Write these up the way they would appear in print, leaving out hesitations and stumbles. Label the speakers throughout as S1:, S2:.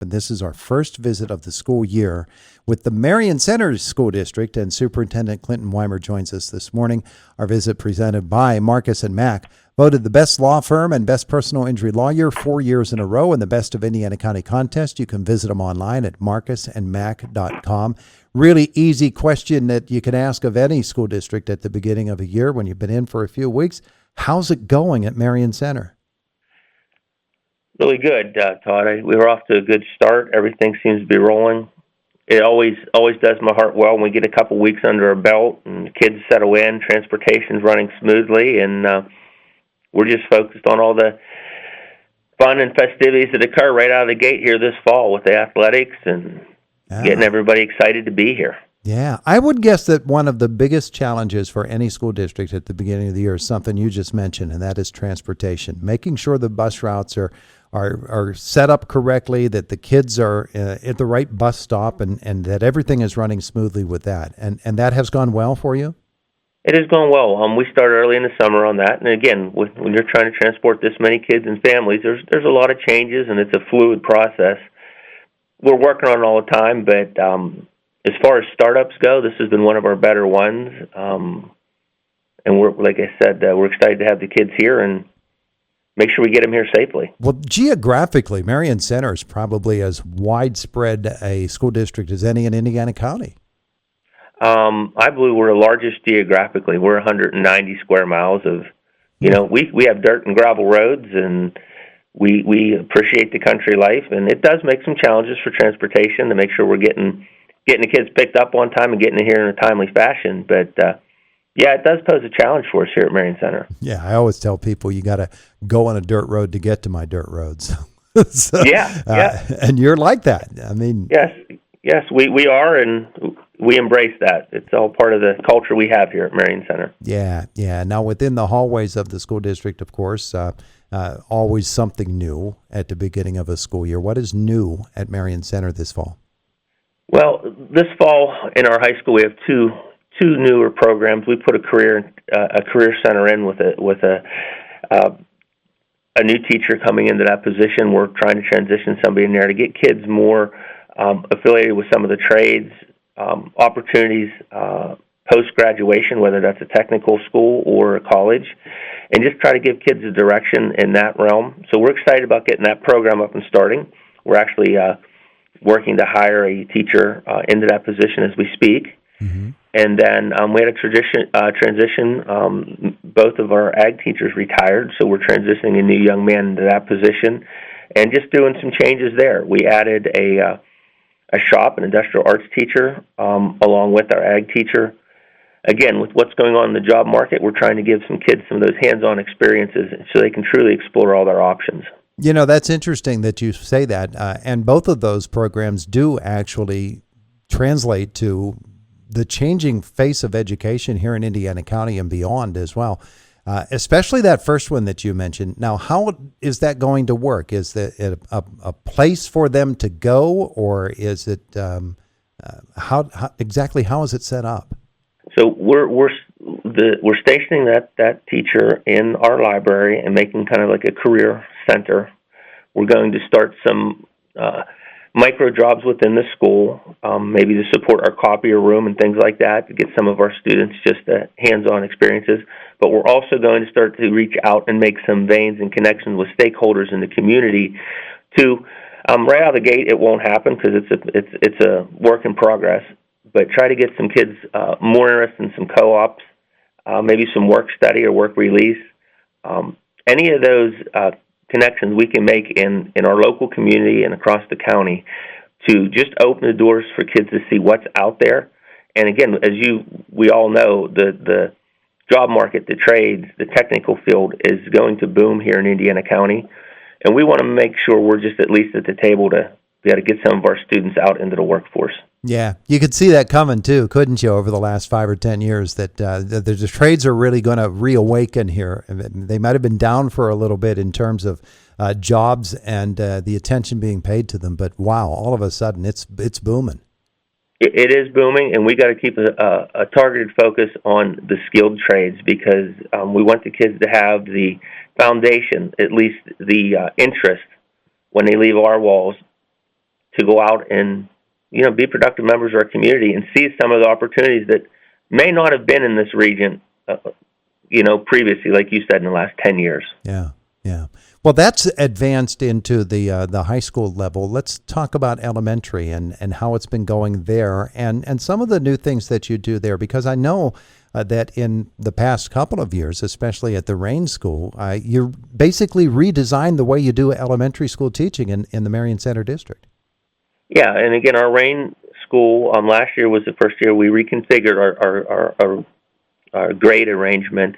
S1: And this is our first visit of the school year with the Marion Center School District, and Superintendent Clint Weimer joins us this morning. Our visit presented by Marcus and Mack, voted the best law firm and best personal injury lawyer 4 years in a row in the Best of Indiana County contest. You can visit them online at marcusandmack.com. Really easy question that you can ask of any school district at the beginning of a year when you've been in for a few weeks. How's it going at Marion Center?
S2: Really good, Todd. We were off to a good start. Everything seems to be rolling. It always does my heart well when we get a couple weeks under our belt and the kids settle in, transportation's running smoothly, and we're just focused on all the fun and festivities that occur right out of the gate here this fall with the athletics and getting everybody excited to be here.
S1: Yeah, I would guess that one of the biggest challenges for any school district at the beginning of the year is something you just mentioned, and that is transportation. Making sure the bus routes are set up correctly, that the kids are at the right bus stop, and that everything is running smoothly with that. And that has gone well for you?
S2: It has gone well. We started early in the summer on that. And again, when you're trying to transport this many kids and families, there's a lot of changes, and it's a fluid process. We're working on it all the time, but as far as startups go, this has been one of our better ones. And we're, like I said, we're excited to have the kids here and make sure we get them here safely.
S1: Well, geographically, Marion Center is probably as widespread a school district as any in Indiana County.
S2: I believe we're the largest geographically. We're 190 square miles of, we have dirt and gravel roads, and we appreciate the country life, and it does make some challenges for transportation to make sure we're getting the kids picked up on time and getting them here in a timely fashion. But yeah, it does pose a challenge for us here at Marion Center.
S1: Yeah, I always tell people you got to go on a dirt road to get to my dirt roads. So,
S2: yeah.
S1: And you're like that. I mean,
S2: yes, we are, and we embrace that. It's all part of the culture we have here at Marion Center.
S1: Yeah. Now, within the hallways of the school district, of course, always something new at the beginning of a school year. What is new at Marion Center this fall?
S2: Well, this fall in our high school, we have two newer programs. We put a career center in with a new teacher coming into that position. We're trying to transition somebody in there to get kids more affiliated with some of the trades, opportunities post-graduation, whether that's a technical school or a college, and just try to give kids a direction in that realm. So we're excited about getting that program up and starting. We're actually working to hire a teacher into that position as we speak. Mm-hmm. And then we had a transition. Both of our ag teachers retired, so we're transitioning a new young man into that position and just doing some changes there. We added a shop, an industrial arts teacher, along with our ag teacher. Again, with what's going on in the job market, we're trying to give some kids some of those hands-on experiences so they can truly explore all their options.
S1: You know, that's interesting that you say that. And both of those programs do actually translate to the changing face of education here in Indiana County and beyond as well, especially that first one that you mentioned. Now, how is that going to work? Is it a place for them to go, or is it how exactly how is it set up?
S2: So we're stationing that teacher in our library and making kind of like a career center. We're going to start some micro jobs within the school, maybe to support our copier room and things like that, to get some of our students just hands-on experiences. But we're also going to start to reach out and make some veins and connections with stakeholders in the community. To right out of the gate, it won't happen because it's a work in progress. But try to get some kids more interested in some co-ops, maybe some work study or work release. Any of those connections we can make in our local community and across the county to just open the doors for kids to see what's out there. And again, as we all know, the job market, the trades, the technical field is going to boom here in Indiana County. And we want to make sure we're just at least at the table to be able to get some of our students out into the workforce.
S1: Yeah, you could see that coming too, couldn't you, over the last 5 or 10 years, that the trades are really going to reawaken here. They might have been down for a little bit in terms of jobs and the attention being paid to them, but wow, all of a sudden it's booming.
S2: It is booming, and we got to keep a targeted focus on the skilled trades because we want the kids to have the foundation, at least the interest, when they leave our walls, to go out and, be productive members of our community and see some of the opportunities that may not have been in this region, previously, like you said, in the last 10 years.
S1: Yeah, yeah. Well, that's advanced into the high school level. Let's talk about elementary and how it's been going there and some of the new things that you do there, because I know that in the past couple of years, especially at the Rain School, you basically redesigned the way you do elementary school teaching in the Marion Center district.
S2: Yeah, and again, our Rain School last year was the first year we reconfigured our grade arrangement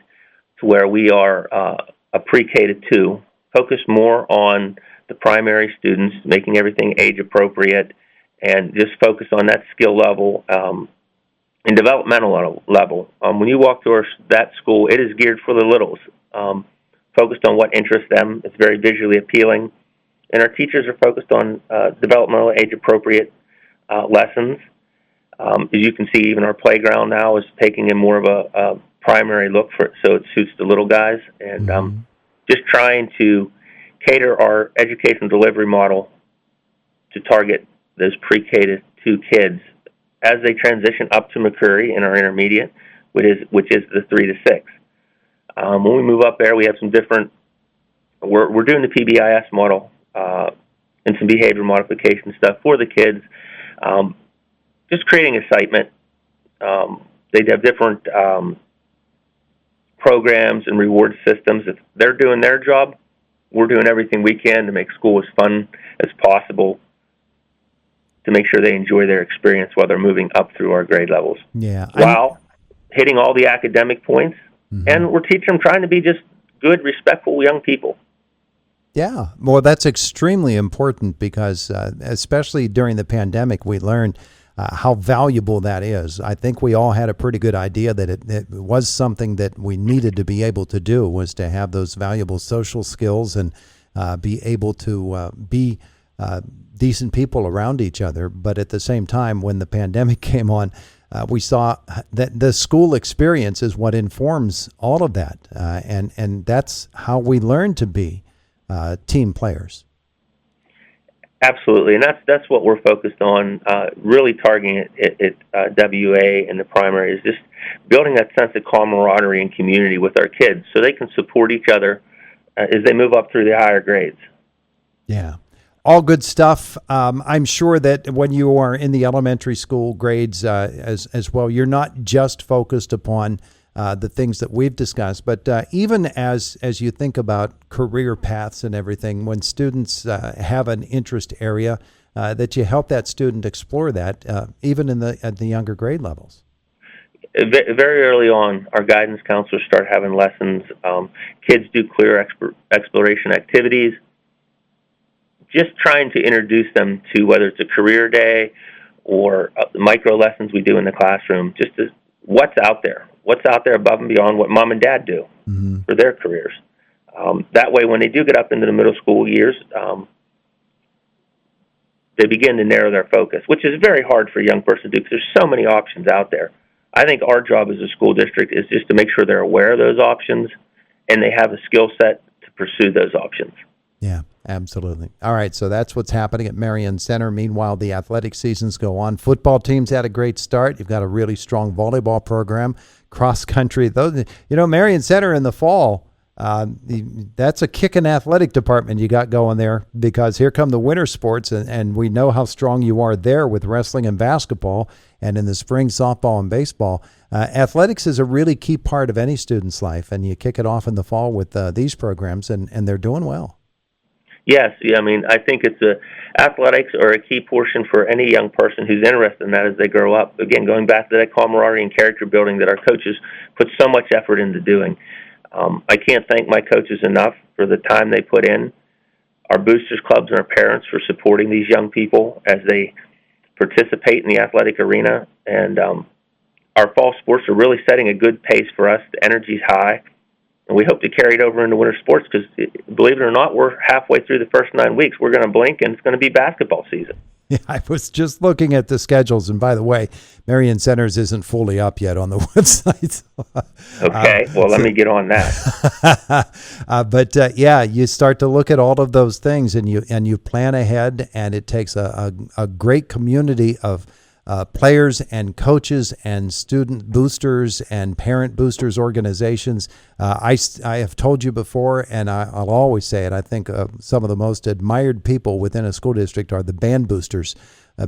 S2: to where we are a pre-K to 2, focused more on the primary students, making everything age appropriate, and just focus on that skill level and developmental level. When you walk through that school, it is geared for the littles, focused on what interests them. It's very visually appealing, and our teachers are focused on developmental age appropriate lessons. As you can see, even our playground now is taking in more of a primary look so it suits the little guys, and just trying to cater our education delivery model to target those pre-K to 2 kids as they transition up to McCurry in our intermediate, which is the 3 to 6. When we move up there, we have some different. We're doing the PBIS model and some behavior modification stuff for the kids, just creating excitement. They have different programs and reward systems. If they're doing their job, we're doing everything we can to make school as fun as possible, to make sure they enjoy their experience while they're moving up through our grade levels.
S1: Yeah,
S2: while hitting all the academic points, and we're teaching them trying to be just good, respectful young people.
S1: Yeah, well, that's extremely important because especially during the pandemic, we learned how valuable that is. I think we all had a pretty good idea that it was something that we needed to be able to do, was to have those valuable social skills and be able to be decent people around each other. But at the same time, when the pandemic came on, we saw that the school experience is what informs all of that. And that's how we learn to be team players.
S2: Absolutely, and that's what we're focused on, really targeting it at WA and the primary, is just building that sense of camaraderie and community with our kids so they can support each other as they move up through the higher grades.
S1: Yeah. All good stuff. I'm sure that when you are in the elementary school grades as well, you're not just focused upon the things that we've discussed, but even as you think about career paths and everything, when students have an interest area, that you help that student explore that, even at the younger grade levels.
S2: Very early on, our guidance counselors start having lessons. Kids do clear exploration activities, just trying to introduce them to whether it's a career day or the micro lessons we do in the classroom, just as what's out there above and beyond what mom and dad do for their careers. That way, when they do get up into the middle school years, they begin to narrow their focus, which is very hard for a young person to do because there's so many options out there. I think our job as a school district is just to make sure they're aware of those options and they have a skill set to pursue those options.
S1: Yeah, absolutely. All right, so that's what's happening at Marion Center. Meanwhile, the athletic seasons go on. Football teams had a great start. You've got a really strong volleyball program, cross country. Those, Marion Center in the fall, that's a kicking athletic department you got going there, because here come the winter sports, and we know how strong you are there with wrestling and basketball, and in the spring, softball and baseball. Athletics is a really key part of any student's life, and you kick it off in the fall with these programs, and they're doing well.
S2: Yes, I think athletics are a key portion for any young person who's interested in that as they grow up. Again, going back to that camaraderie and character building that our coaches put so much effort into doing. I can't thank my coaches enough for the time they put in, our boosters clubs and our parents for supporting these young people as they participate in the athletic arena. And our fall sports are really setting a good pace for us. The energy's high. And we hope to carry it over into winter sports because, believe it or not, we're halfway through the first 9 weeks. We're going to blink, and it's going to be basketball season.
S1: I was just looking at the schedules, and by the way, Marion Center's isn't fully up yet on the website.
S2: Okay, well, let me get on that.
S1: But yeah, you start to look at all of those things, and you plan ahead, and it takes a great community of players and coaches and student boosters and parent boosters organizations. I have told you before, and I'll always say it, I think some of the most admired people within a school district are the band boosters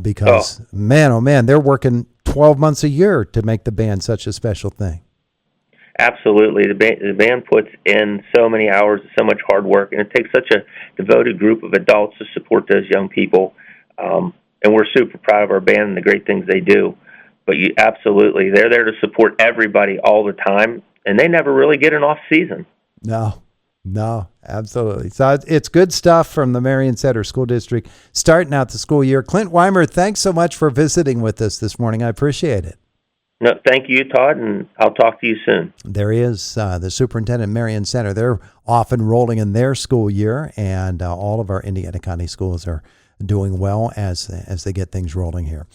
S1: because, man, oh man, they're working 12 months a year to make the band such a special thing.
S2: Absolutely. The band puts in so many hours, so much hard work, and it takes such a devoted group of adults to support those young people. And we're super proud of our band and the great things they do. But absolutely, they're there to support everybody all the time, and they never really get an off season.
S1: No, absolutely. So it's good stuff from the Marion Center School District starting out the school year. Clint Weimer, thanks so much for visiting with us this morning. I appreciate it.
S2: No, thank you, Todd, and I'll talk to you soon.
S1: There he is, the superintendent of Marion Center. They're off enrolling in their school year, and all of our Indiana County schools are doing well as they get things rolling here.